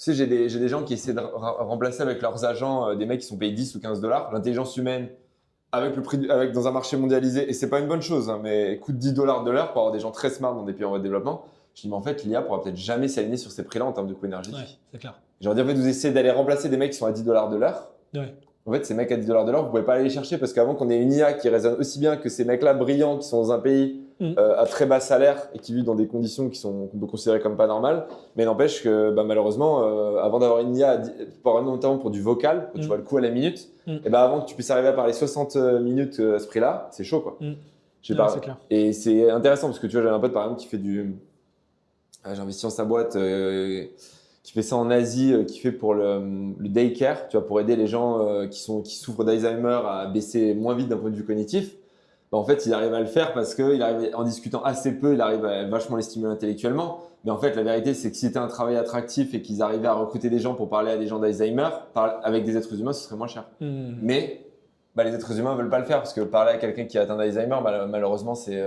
sais, j'ai des gens qui essaient de remplacer avec leurs agents des mecs qui sont payés 10 ou 15 dollars. L'intelligence humaine, avec le prix, avec, dans un marché mondialisé, et c'est pas une bonne chose, hein, mais coûte 10 dollars de l'heure pour avoir des gens très smart dans des pays en voie de développement. Je dis, mais en fait, l'IA pourra peut-être jamais s'aligner sur ces prix-là en termes de coût Ouais, énergétique. c'est clair. Genre, dire, en fait, vous essayez d'aller remplacer des mecs qui sont à 10 dollars de l'heure. Ouais. En fait, ces mecs à 10 dollars de l'heure, vous pouvez pas aller les chercher parce qu'avant qu'on ait une IA qui raisonne aussi bien que ces mecs-là brillants qui sont dans un pays Mm. à très bas salaire et qui vivent dans des conditions qu'on peut considérer comme pas normales. Mais n'empêche que bah, malheureusement, avant d'avoir une IA, notamment pour du vocal, quand tu vois le coût à la minute, et bah, avant que tu puisses arriver à parler 60 minutes à ce prix-là, c'est chaud quoi. Ouais, c'est clair. Et c'est intéressant parce que tu vois, j'ai un pote par exemple qui fait du. J'ai investi dans sa boîte qui fait ça en Asie, qui fait pour le daycare, tu vois, pour aider les gens qui souffrent d'Alzheimer à baisser moins vite d'un point de vue cognitif. Bah, en fait, il arrive à le faire parce qu'il arrive, en discutant assez peu, il arrive à vachement les stimuler intellectuellement. Mais en fait, la vérité, c'est que si c'était un travail attractif et qu'ils arrivaient à recruter des gens pour parler à des gens d'Alzheimer, avec des êtres humains, ce serait moins cher. Mais bah, les êtres humains ne veulent pas le faire parce que parler à quelqu'un qui a atteint d'Alzheimer, malheureusement, c'est